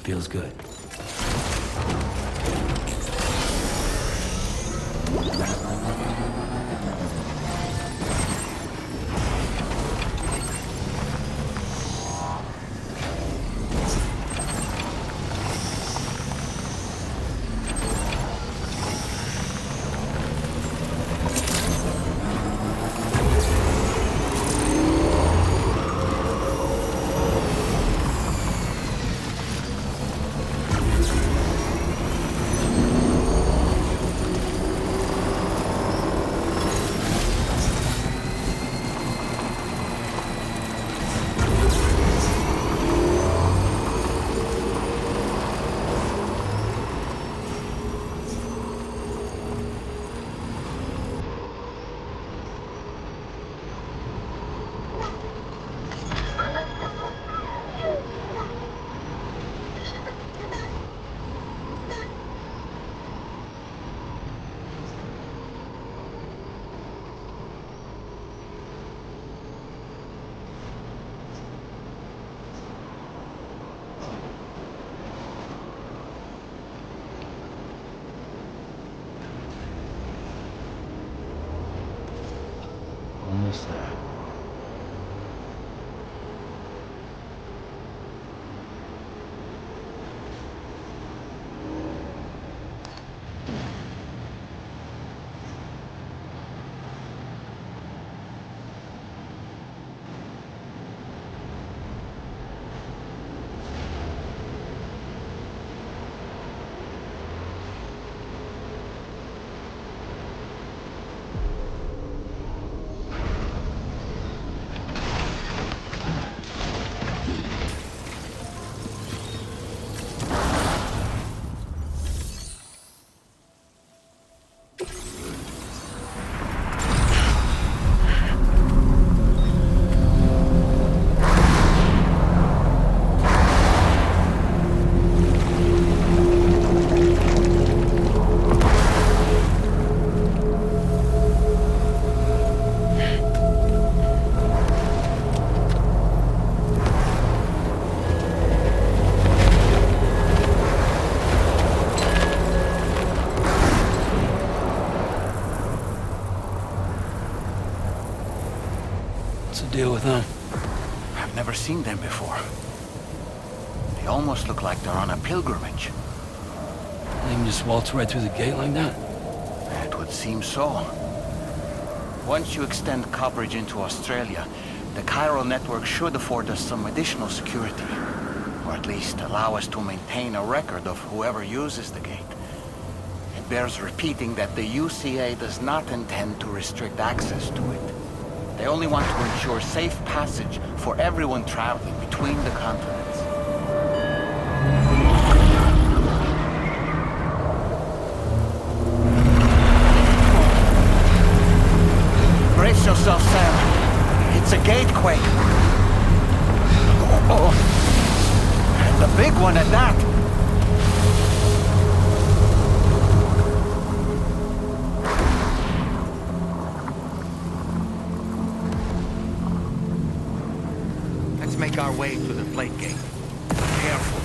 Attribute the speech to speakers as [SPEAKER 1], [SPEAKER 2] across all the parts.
[SPEAKER 1] Feels good. Almost there. Deal with them.
[SPEAKER 2] I've never seen them before. They almost look like they're on a pilgrimage.
[SPEAKER 1] They can just waltz right through the gate like that?
[SPEAKER 2] It would seem so. Once you extend coverage into Australia, the chiral network should afford us some additional security. Or at least allow us to maintain a record of whoever uses the gate. It bears repeating that the UCA does not intend to restrict access to it. They only want to ensure safe passage for everyone traveling between the continents. Brace yourself, Sam. It's a gatequake. Oh. And a big one at that. Make our way to the plate gate. Careful.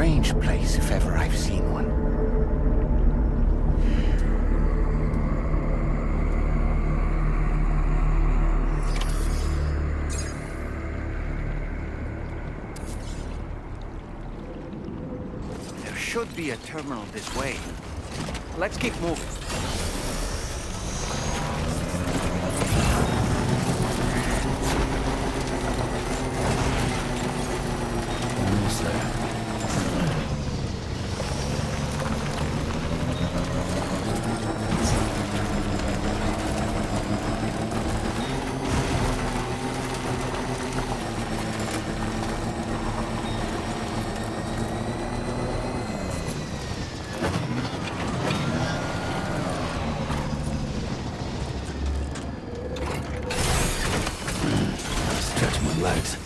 [SPEAKER 2] strange place if ever I've seen one. There should be a terminal this way. Let's keep moving.
[SPEAKER 1] Almost there. Stretch my legs.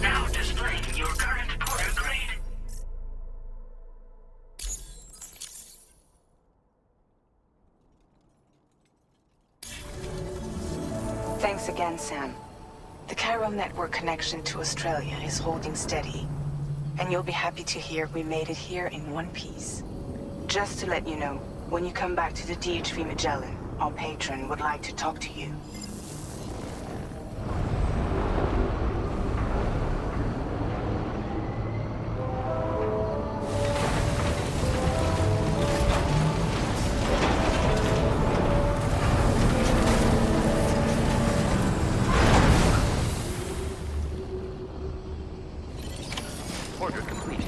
[SPEAKER 3] Now displaying your current porter grade.
[SPEAKER 4] Thanks again, Sam. The chiral network connection to Australia is holding steady. And you'll be happy to hear we made it here in one piece. Just to let you know, when you come back to the DHV Magellan, our patron would like to talk to you.
[SPEAKER 2] Order complete.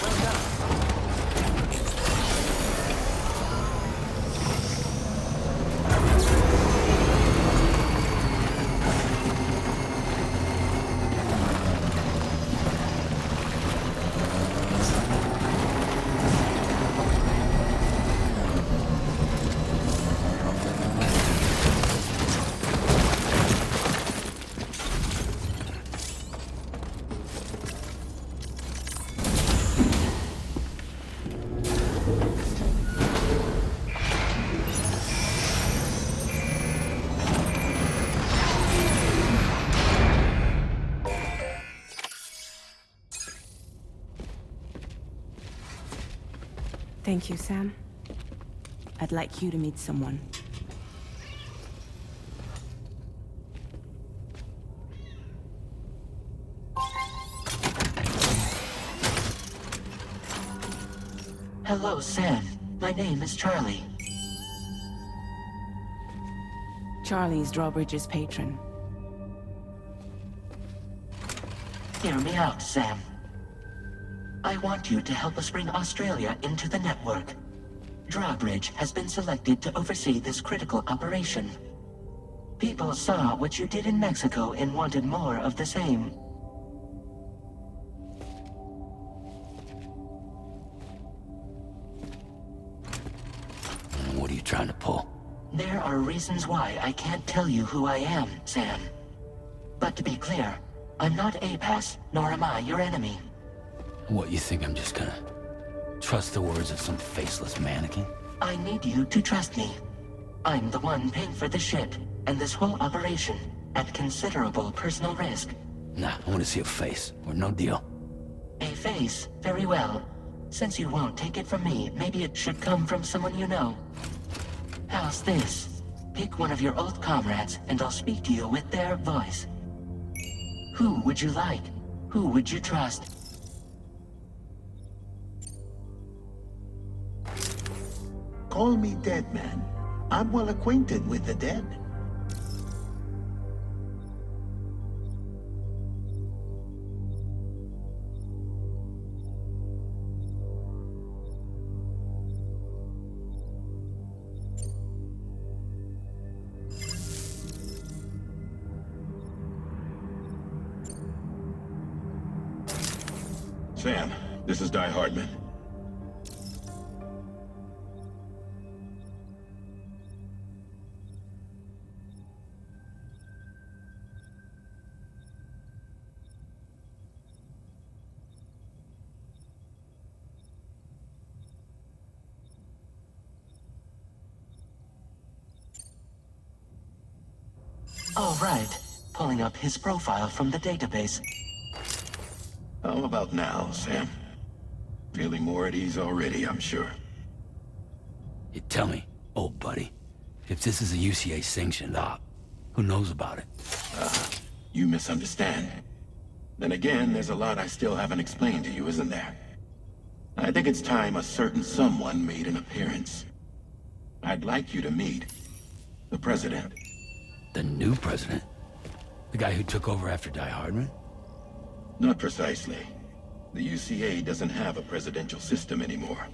[SPEAKER 2] Well done.
[SPEAKER 4] Thank you, Sam. I'd like you to meet someone.
[SPEAKER 5] Hello, Sam. My name is Charlie.
[SPEAKER 4] Charlie's Drawbridge's patron.
[SPEAKER 5] Hear me out, Sam. I want you to help us bring Australia into the network. Drawbridge has been selected to oversee this critical operation. People saw what you did in Mexico and wanted more of the same.
[SPEAKER 1] What are you trying to pull?
[SPEAKER 5] There are reasons why I can't tell you who I am, Sam. But to be clear, I'm not APAS, nor am I your enemy.
[SPEAKER 1] What, you think I'm just gonna trust the words of some faceless mannequin?
[SPEAKER 5] I need you to trust me. I'm the one paying for the ship and this whole operation at considerable personal risk.
[SPEAKER 1] Nah, I want to see a face, or no deal.
[SPEAKER 5] A face? Very well. Since you won't take it from me, maybe it should come from someone you know. How's this? Pick one of your old comrades, and I'll speak to you with their voice. Who would you like? Who would you trust?
[SPEAKER 6] Call me dead, man. I'm well acquainted with the dead.
[SPEAKER 7] Sam, this is Die Hardman.
[SPEAKER 5] All right. Pulling up his profile from the database.
[SPEAKER 7] How about now, Sam? Feeling more at ease already, I'm sure.
[SPEAKER 1] You tell me, old buddy, if this is a UCA-sanctioned op, who knows about it?
[SPEAKER 7] You misunderstand. Then again, there's a lot I still haven't explained to you, isn't there? I think it's time a certain someone made an appearance. I'd like you to meet the President.
[SPEAKER 1] The new president? The guy who took over after Die Hardman?
[SPEAKER 7] Not precisely. The UCA doesn't have a presidential system anymore.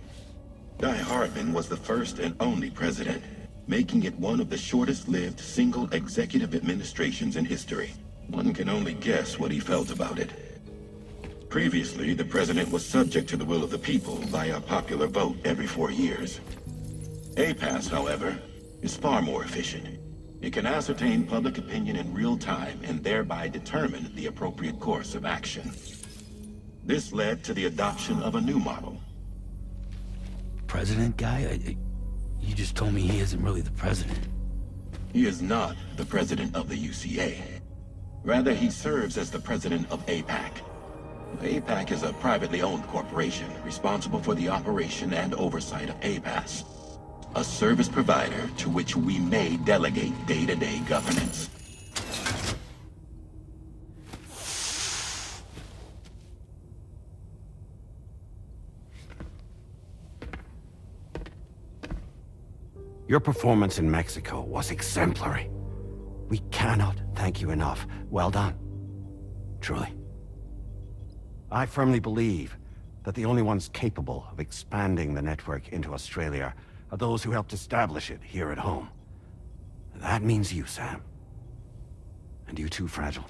[SPEAKER 7] Die Hardman was the first and only president, making it one of the shortest-lived single executive administrations in history. One can only guess what he felt about it. Previously, the president was subject to the will of the people via popular vote every 4 years. APAS, however, is far more efficient. It can ascertain public opinion in real time and thereby determine the appropriate course of action. This led to the adoption of a new model.
[SPEAKER 1] President guy? You just told me he isn't really the president.
[SPEAKER 7] He is not the president of the UCA. Rather, he serves as the president of APAC. APAC is a privately owned corporation responsible for the operation and oversight of APAS, a service provider to which we may delegate day-to-day governance.
[SPEAKER 8] Your performance in Mexico was exemplary. We cannot thank you enough. Well done. Truly. I firmly believe that the only ones capable of expanding the network into Australia are those who helped establish it here at home. That means you, Sam. And you too, Fragile.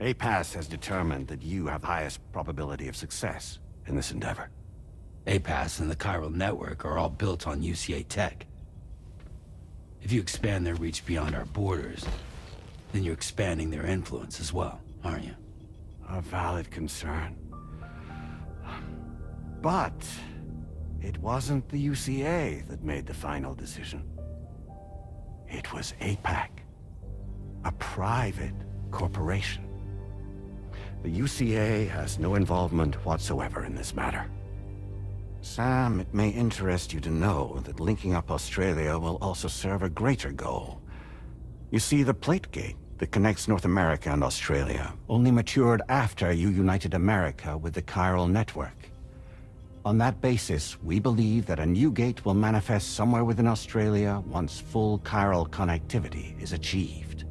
[SPEAKER 8] APAS has determined that you have the highest probability of success in this endeavor.
[SPEAKER 1] APAS and the chiral network are all built on UCA tech. If you expand their reach beyond our borders, then you're expanding their influence as well, aren't you?
[SPEAKER 8] A valid concern. But it wasn't the UCA that made the final decision. It was APAC, a private corporation. The UCA has no involvement whatsoever in this matter. Sam, it may interest you to know that linking up Australia will also serve a greater goal. You see, the plate gate that connects North America and Australia only matured after you united America with the chiral network. On that basis, we believe that a new gate will manifest somewhere within Australia once full chiral connectivity is achieved.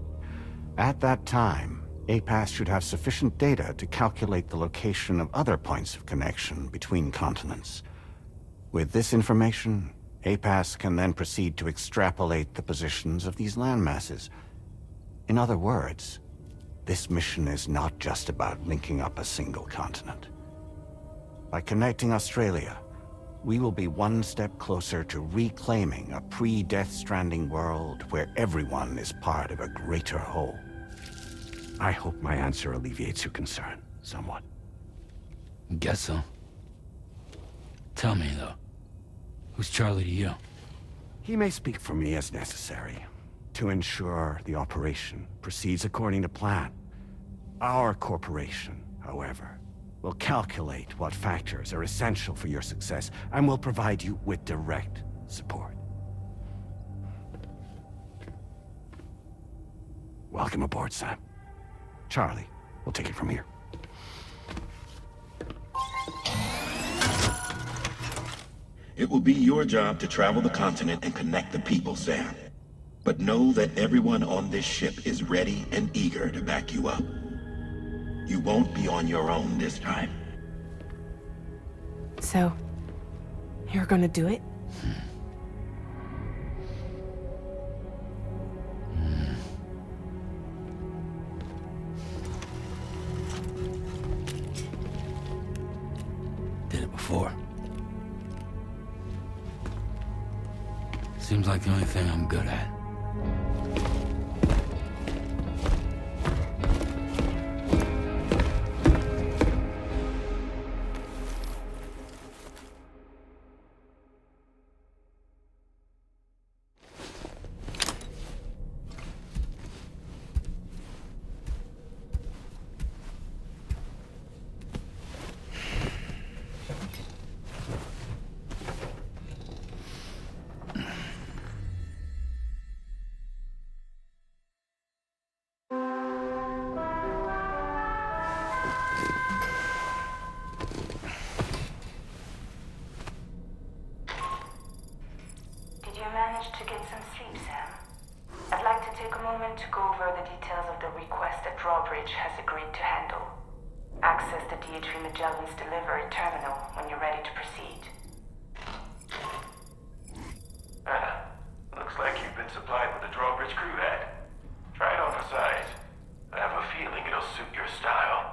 [SPEAKER 8] At that time, APAS should have sufficient data to calculate the location of other points of connection between continents. With this information, APAS can then proceed to extrapolate the positions of these landmasses. In other words, this mission is not just about linking up a single continent. By connecting Australia, we will be one step closer to reclaiming a pre-Death Stranding world where everyone is part of a greater whole. I hope my answer alleviates your concern somewhat.
[SPEAKER 1] Guess so. Tell me, though, who's Charlie to you?
[SPEAKER 8] He may speak for me as necessary to ensure the operation proceeds according to plan. Our corporation, however, will calculate what factors are essential for your success and will provide you with direct support. Welcome aboard, Sam. Charlie, We'll take it from here.
[SPEAKER 7] It will be your job to travel the continent and connect the people, Sam. But know that everyone on this ship is ready and eager to back you up. You won't be on your own this time.
[SPEAKER 4] So, you're gonna do it?
[SPEAKER 1] Did it before. Seems like the only thing I'm good at.
[SPEAKER 4] Managed to get some sleep, Sam? I'd like to take a moment to go over the details of the request that Drawbridge has agreed to handle. Access the D.H.V. Magellan's delivery terminal when you're ready to proceed.
[SPEAKER 9] Looks like you've been supplied with the Drawbridge crew head. Try it on for size. I have a feeling it'll suit your style.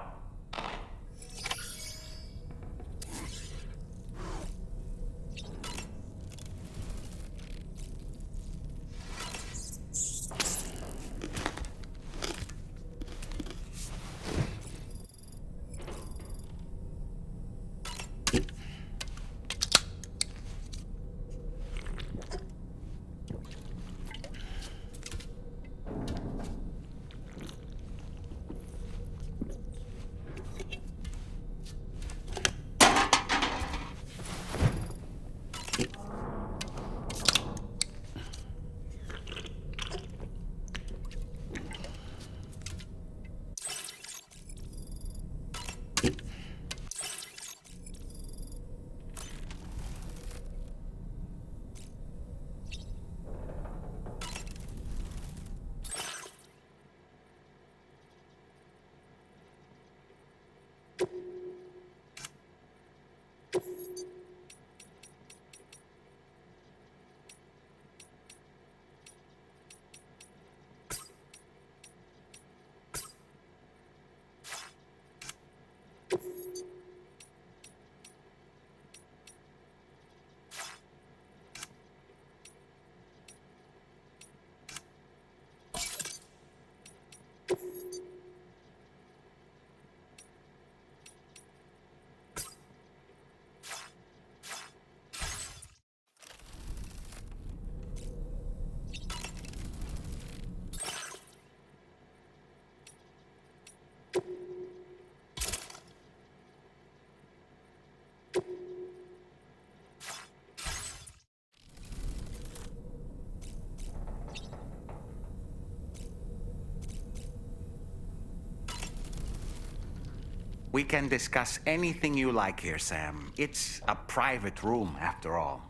[SPEAKER 2] We can discuss anything you like here, Sam. It's a private room, after all.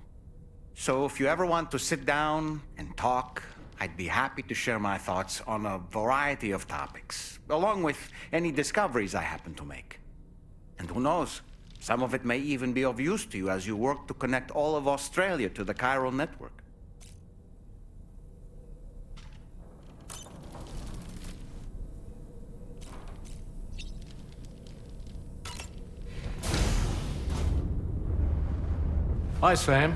[SPEAKER 2] So if you ever want to sit down and talk, I'd be happy to share my thoughts on a variety of topics, along with any discoveries I happen to make. And who knows, some of it may even be of use to you as you work to connect all of Australia to the chiral network.
[SPEAKER 10] Hi, Sam.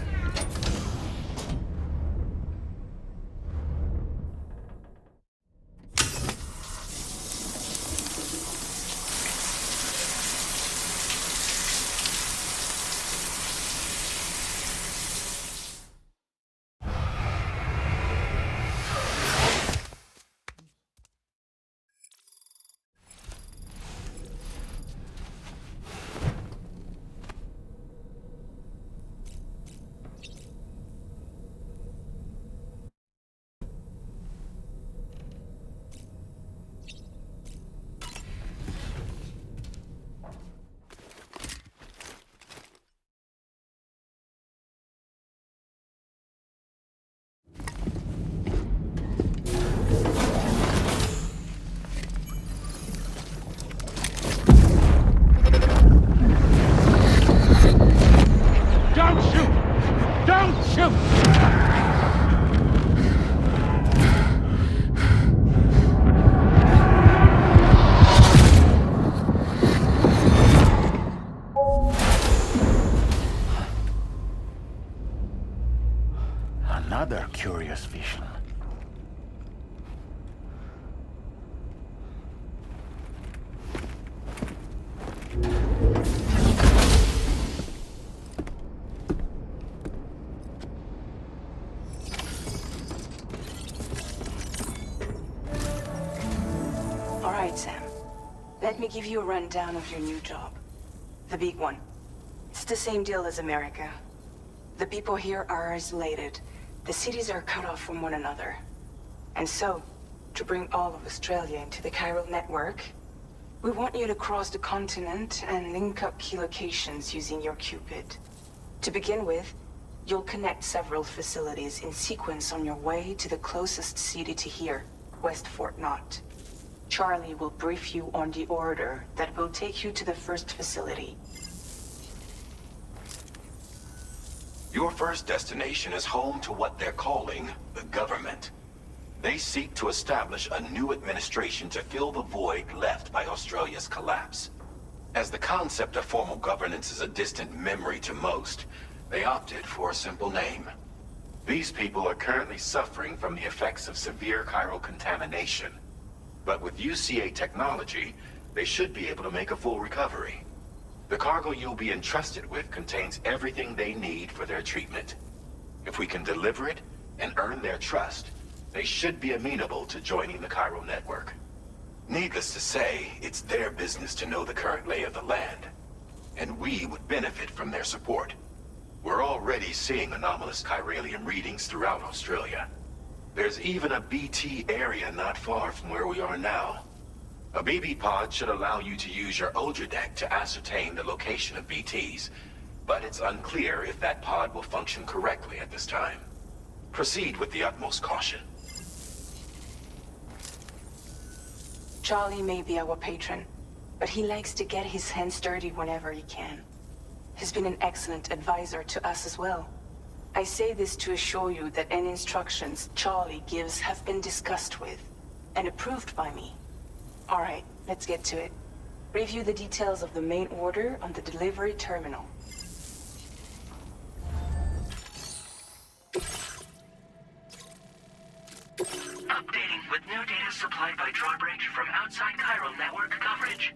[SPEAKER 4] right, Sam. Let me give you a rundown of your new job. The big one. It's the same deal as America. The people here are isolated. The cities are cut off from one another. And so, to bring all of Australia into the chiral network, we want you to cross the continent and link up key locations using your Cupid. To begin with, you'll connect several facilities in sequence on your way to the closest city to here, West Fort Knott. Charlie will brief you on the order that will take you to the first facility.
[SPEAKER 7] Your first destination is home to what they're calling the government. They seek to establish a new administration to fill the void left by Australia's collapse. As the concept of formal governance is a distant memory to most, they opted for a simple name. These people are currently suffering from the effects of severe chiral contamination. But with UCA technology, they should be able to make a full recovery. The cargo you'll be entrusted with contains everything they need for their treatment. If we can deliver it and earn their trust, they should be amenable to joining the chiral network. Needless to say, it's their business to know the current lay of the land, and we would benefit from their support. We're already seeing anomalous chiralium readings throughout Australia. There's even a BT area not far from where we are now. A BB pod should allow you to use your Ultra deck to ascertain the location of BTs, but it's unclear if that pod will function correctly at this time. Proceed with the utmost caution.
[SPEAKER 4] Charlie may be our patron, but he likes to get his hands dirty whenever he can. He's been an excellent advisor to us as well. I say this to assure you that any instructions Charlie gives have been discussed with and approved by me. All right, let's get to it. Review the details of the main order on the delivery terminal.
[SPEAKER 3] Updating with new data supplied by Drawbridge from outside chiral network coverage.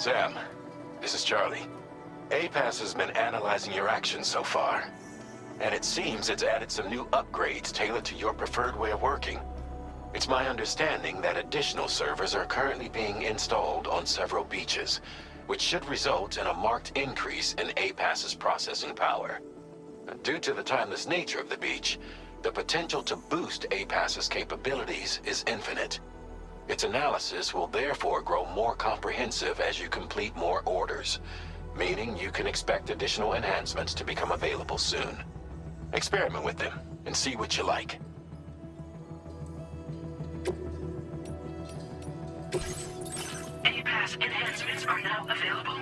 [SPEAKER 7] Sam, this is Charlie. APAS has been analyzing your actions so far, and it seems it's added some new upgrades tailored to your preferred way of working. It's my understanding that additional servers are currently being installed on several beaches, which should result in a marked increase in APAS's processing power. Due to the timeless nature of the beach, the potential to boost APAS's capabilities is infinite. Its analysis will therefore grow more comprehensive as you complete more orders, meaning you can expect additional enhancements to become available soon. Experiment with them and see what you like.
[SPEAKER 3] APAS enhancements are now available.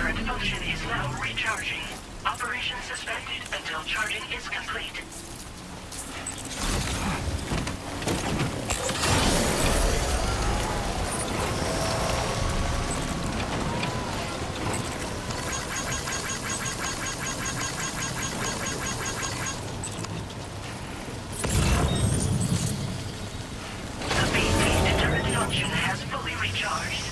[SPEAKER 3] turret function is now recharging. Operation suspended until charging is complete. The B-based turret function has fully recharged.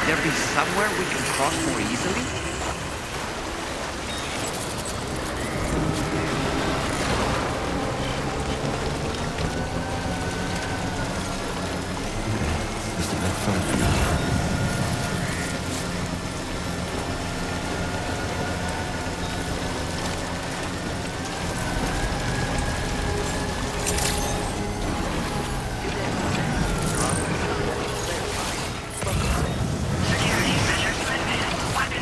[SPEAKER 2] There be somewhere we can cross more easily?
[SPEAKER 8] Just a bit further now.
[SPEAKER 3] Security measures lifted.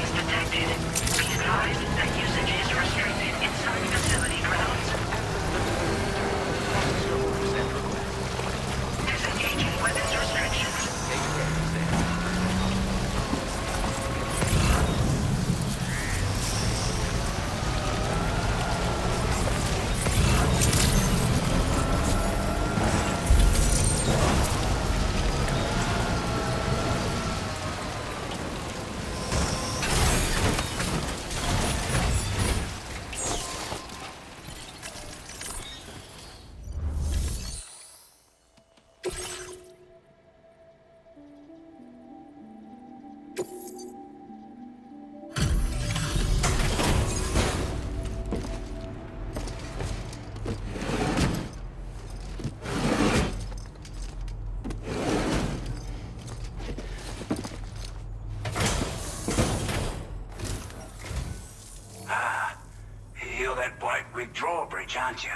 [SPEAKER 10] You're that bloke with drawbridge, aren't you?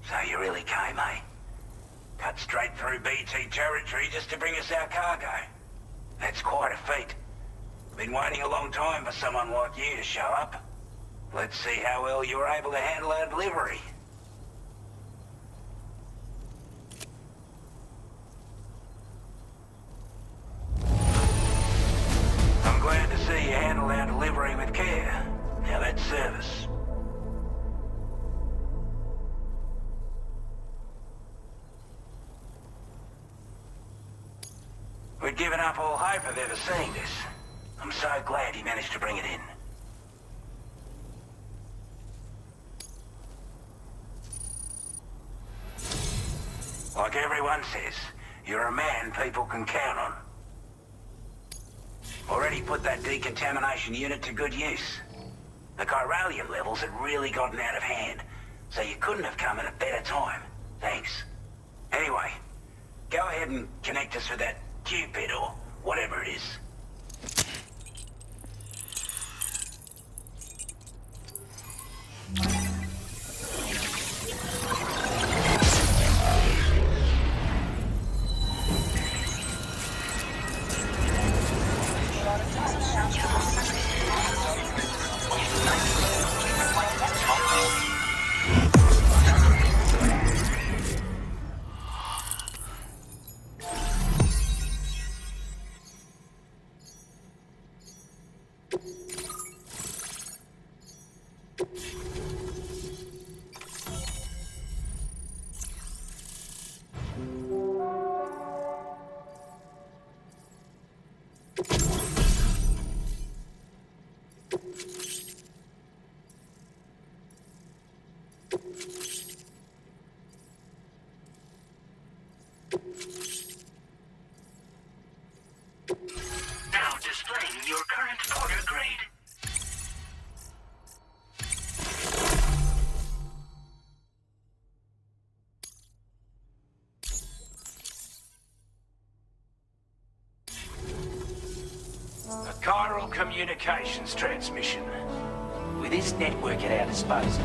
[SPEAKER 10] So you really came, eh? Cut straight through BT territory just to bring us our cargo. That's quite a feat. Been waiting a long time for someone like you to show up. Let's see how well you were able to handle our delivery. I'm glad to see you handled our delivery with care. Now that's service. We'd given up all hope of ever seeing this. I'm so glad he managed to bring it in. Like everyone says, you're a man people can count on. Already put that decontamination unit to good use. The chiralium levels had really gotten out of hand, so you couldn't have come at a better time. Thanks. Anyway, go ahead and connect us with that Cupid or whatever it is.
[SPEAKER 3] Now displaying your current porter grade.
[SPEAKER 10] A chiral communications transmission. With this network at our disposal,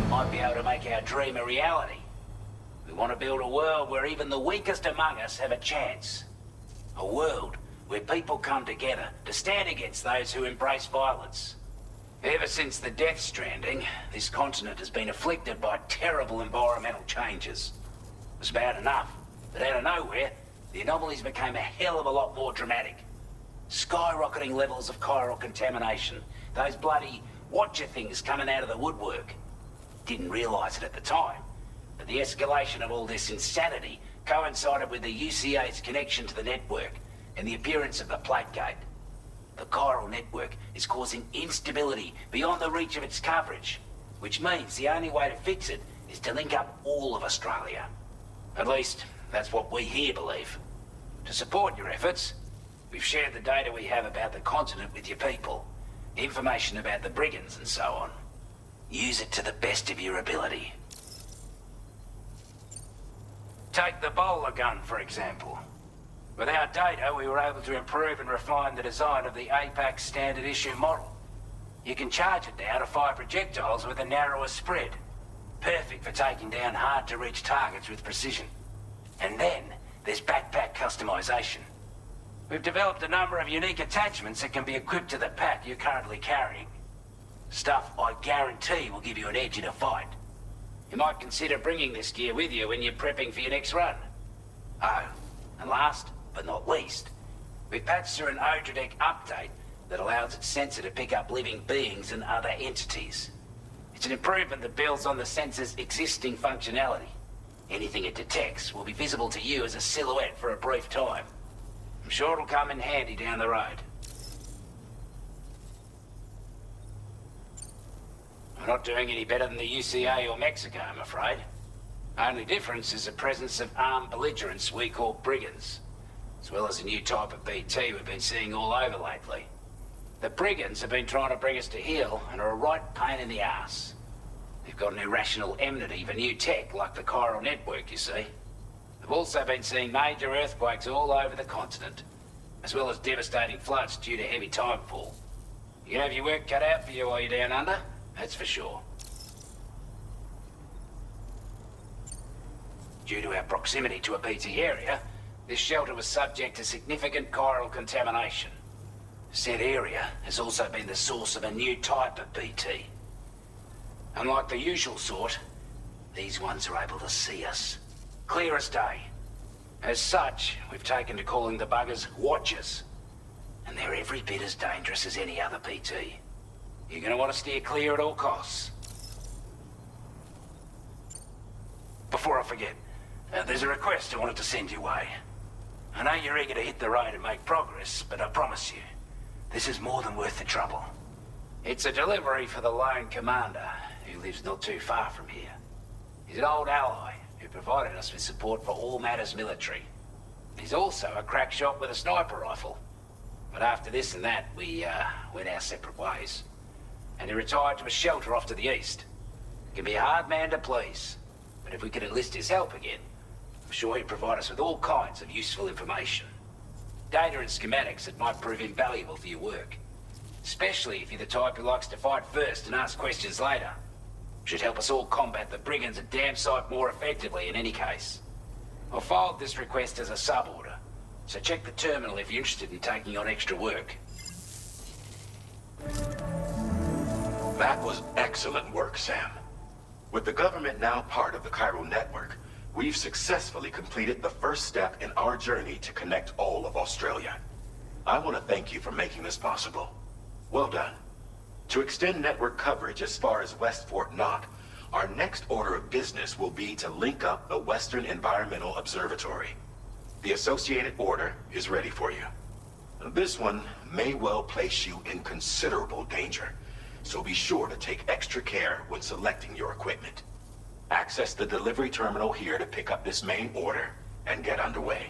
[SPEAKER 10] we might be able to make our dream a reality. We want to build a world where even the weakest among us have a chance. A world where people come together to stand against those who embrace violence. Ever since the Death Stranding, this continent has been afflicted by terrible environmental changes. It was bad enough, but out of nowhere, the anomalies became a hell of a lot more dramatic. Skyrocketing levels of chiral contamination, those bloody watcher things coming out of the woodwork. Didn't realize it at the time, but the escalation of all this insanity coincided with the UCA's connection to the network and the appearance of the Plate Gate. The chiral network is causing instability beyond the reach of its coverage, which means the only way to fix it is to link up all of Australia. At least, that's what we here believe. To support your efforts, we've shared the data we have about the continent with your people, information about the brigands and so on. Use it to the best of your ability. Take the bowler gun, for example. With our data, we were able to improve and refine the design of the APAC standard issue model. You can charge it now to fire projectiles with a narrower spread. Perfect for taking down hard-to-reach targets with precision. And then, there's backpack customization. We've developed a number of unique attachments that can be equipped to the pack you're currently carrying. Stuff I guarantee will give you an edge in a fight. You might consider bringing this gear with you when you're prepping for your next run. Oh, and last but not least, we've patched through an Odradek update that allows its sensor to pick up living beings and other entities. It's an improvement that builds on the sensor's existing functionality. Anything it detects will be visible to you as a silhouette for a brief time. I'm sure it'll come in handy down the road. We're not doing any better than the UCA or Mexico, I'm afraid. Only difference is the presence of armed belligerents we call brigands, as well as a new type of BT we've been seeing all over lately. The brigands have been trying to bring us to heel and are a right pain in the ass. They've got an irrational enmity for new tech like the chiral network, you see. We've also been seeing major earthquakes all over the continent, as well as devastating floods due to heavy timefall. You can have your work cut out for you while you're down under, that's for sure. due to our proximity to a PT area, this shelter was subject to significant chiral contamination. Said area has also been the source of a new type of BT. Unlike the usual sort, these ones are able to see us. Clear as day. As such, we've taken to calling the buggers Watchers. And they're every bit as dangerous as any other PT. You're gonna want to steer clear at all costs. Before I forget, there's a request I wanted to send your way. I know you're eager to hit the road and make progress, but I promise you, this is more than worth the trouble. It's a delivery for the lone commander, who lives not too far from here. He's an old ally who provided us with support for all matters military. He's also a crack shot with a sniper rifle. But after this and that, we went our separate ways. And he retired to a shelter off to the east. He can be a hard man to please, but if we could enlist his help again, I'm sure he'd provide us with all kinds of useful information. Data and schematics that might prove invaluable for your work. Especially if you're the type who likes to fight first and ask questions later. Should help us all combat the brigands a damn sight more effectively in any case. I've filed this request as a sub-order, so check the terminal if you're interested in taking on extra work.
[SPEAKER 9] That was excellent work, Sam. With the government now part of the chiral network, we've successfully completed the first step in our journey to connect all of Australia. I want to thank you for making this possible. Well done. To extend network coverage as far as West Fort Knott, our next order of business will be to link up the Western Environmental Observatory. The associated order is ready for you. This one may well place you in considerable danger, so be sure to take extra care when selecting your equipment. Access the delivery terminal here to pick up this main order and get underway.